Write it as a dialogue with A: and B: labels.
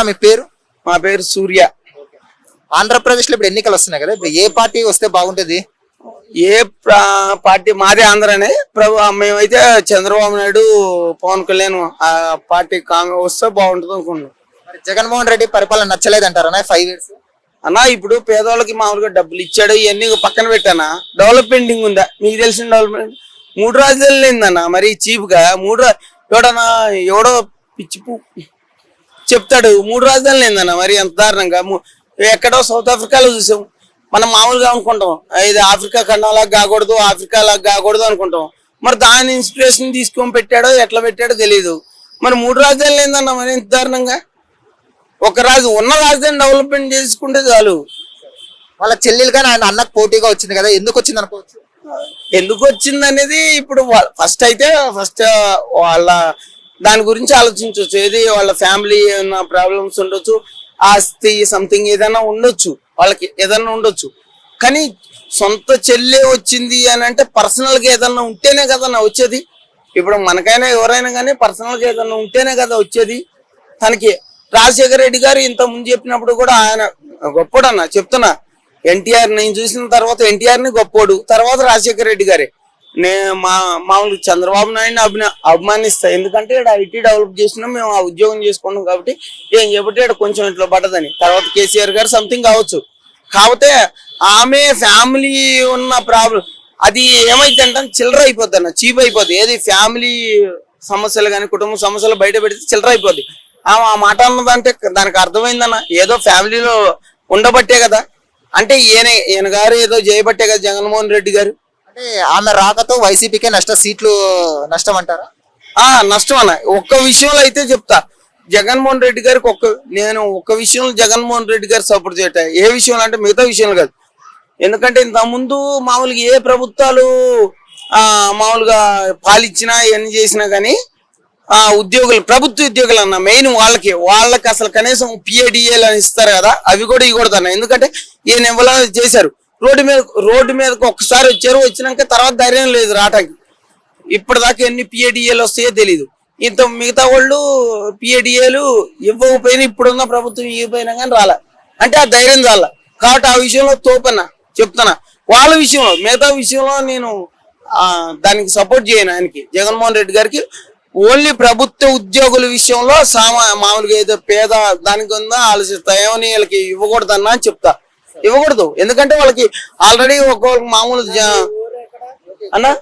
A: మీ పేరు?
B: మా పేరు సూర్య.
A: ఆంధ్రప్రదేశ్ లో ఇప్పుడు ఎన్నికలు వస్తున్నాయి కదా, ఇప్పుడు ఏ పార్టీ వస్తే బాగుంటది?
B: ఏ పార్టీ మాదే ఆంధ్రనే మేమైతే చంద్రబాబు నాయుడు, పవన్ కళ్యాణ్ ఆ పార్టీ వస్తే బాగుంటుంది అనుకుంటున్నాం.
A: మరి జగన్మోహన్ రెడ్డి పరిపాలన నచ్చలేదంటారా 5 years?
B: అన్నా ఇప్పుడు పేదవాళ్ళకి మామూలుగా డబ్బులు ఇచ్చాడు, ఇవన్నీ పక్కన పెట్టానా, డెవలప్మెంటింగ్ ఉందా మీకు తెలిసిన డెవలప్మెంట్? 3 రాజధానులు ఏందన్నా మరి చీప్ గా? ఎవడో పిచ్చి చెప్తాడు 3 రాజధానులు ఏందన్నా మరి అంత దారుణంగా? ఎక్కడో సౌత్ ఆఫ్రికాలో చూసాం. మనం మామూలుగా అనుకుంటాం ఇది ఆఫ్రికా ఖండంలాగా కాకూడదు, ఆఫ్రికా లాగా కాకూడదు అనుకుంటాం. మరి దాని ఇన్స్పిరేషన్ తీసుకొని పెట్టాడో ఎట్లా పెట్టాడో తెలియదు. మరి 3 రాజధానులు ఏందన్నా మరి ఇంత దారుణంగా? ఉన్న రాజధాని డెవలప్మెంట్ చేసుకుంటే చాలు.
A: వాళ్ళ చెల్లెలు కానీ ఆయన అన్నకు పోటీగా వచ్చింది కదా, ఎందుకు వచ్చింది అనుకోవచ్చు?
B: ఎందుకు వచ్చింది అనేది ఇప్పుడు ఫస్ట్ వాళ్ళ దాని గురించి ఆలోచించవచ్చు. ఏది వాళ్ళ ఫ్యామిలీ ఏమైనా ప్రాబ్లమ్స్ ఉండొచ్చు, ఆస్తి సంథింగ్ ఏదైనా ఉండొచ్చు, వాళ్ళకి ఏదైనా ఉండొచ్చు. కానీ సొంత చెల్లె వచ్చింది అని అంటే పర్సనల్ గా ఏదన్నా ఉంటేనే కదన్నా వచ్చేది. ఇప్పుడు మనకైనా ఎవరైనా కానీ పర్సనల్ గా ఏదన్నా ఉంటేనే కదా వచ్చేది. తనకి రాజశేఖర రెడ్డి గారు ఇంత ముందు చెప్పినప్పుడు కూడా ఆయన గొప్పోడు అన్న చెప్తున్నా. ఎన్టీఆర్ నేను చూసిన తర్వాత ఎన్టీఆర్ ని గొప్పోడు, తర్వాత రాజశేఖర రెడ్డి గారే. మామూలు చంద్రబాబు నాయుడిని అభిమానిస్తా, ఎందుకంటే ఇక్కడ ఐటీ డెవలప్ చేసినాం, మేము ఆ ఉద్యోగం చేసుకున్నాం కాబట్టి ఏం చెప్పి కొంచెం ఇట్లా పడ్డదని. తర్వాత కేసీఆర్ గారు సంథింగ్ కావచ్చు. కాకపోతే ఆమె ఫ్యామిలీ ఉన్న ప్రాబ్లం అది ఏమైందంటే చిల్లర అయిపోద్ది అన్న, చీప్ అయిపోద్ది. ఏది ఫ్యామిలీ సమస్యలు కానీ కుటుంబ సమస్యలు బయట పెడితే చిల్లర అయిపోద్ది. ఆ మాట అన్నదంటే దానికి అర్థమైందన్న, ఏదో ఫ్యామిలీలో ఉండబట్టే కదా. అంటే ఈయన గారు ఏదో చేయబట్టే కదా జగన్మోహన్ రెడ్డి గారు.
A: అంటే ఆమె రాకతో వైసీపీకే సీట్లు నష్టం అంటారా?
B: నష్టం అన్న. ఒక్క విషయంలో అయితే చెప్తా, జగన్మోహన్ రెడ్డి గారికి నేను ఒక్క విషయంలో జగన్మోహన్ రెడ్డి గారు సపోర్ట్ చేయట. ఏ విషయంలో అంటే మిగతా విషయంలో కాదు. ఎందుకంటే ఇంత ముందు మామూలుగా ఏ ప్రభుత్వాలు మామూలుగా పాలిచ్చినా ఎన్ని చేసినా కానీ ఉద్యోగులు, ప్రభుత్వ ఉద్యోగులు అన్న మెయిన్ వాళ్ళకి అసలు కనీసం పిఏడిఏలు అని ఇస్తారు కదా, అవి కూడా ఇవ్వకూడదు అన్న. ఎందుకంటే ఈయన ఎవరైనా చేశారు, రోడ్డు మీదకి ఒక్కసారి వచ్చినాక తర్వాత ధైర్యం లేదు రావటానికి. ఇప్పటిదాకా ఎన్ని పిఏడిఏలు వస్తాయో తెలీదు. మిగతా వాళ్ళు పిఏడిఏలు ఇవ్వకపోయినా ఇప్పుడున్న ప్రభుత్వం ఇవ్వకపోయినా కానీ రాలే, అంటే ఆ ధైర్యం చాల. కాబట్టి ఆ విషయంలో తోపన్నా చెప్తున్నా. వాళ్ళ విషయంలో మిగతా విషయంలో నేను దానికి సపోర్ట్ చేయను ఆయనకి, జగన్మోహన్ రెడ్డి గారికి. ఓన్లీ ప్రభుత్వ ఉద్యోగుల విషయంలో మామూలుగా ఏదో పేద దానికి ఉందా ఆలోచిస్తా, ఏమని వీళ్ళకి ఇవ్వకూడదన్నా అని చెప్తా. ఇవ్వకూడదు, ఎందుకంటే వాళ్ళకి ఆల్రెడీ ఒక్కొక్క మామూలు అన్నా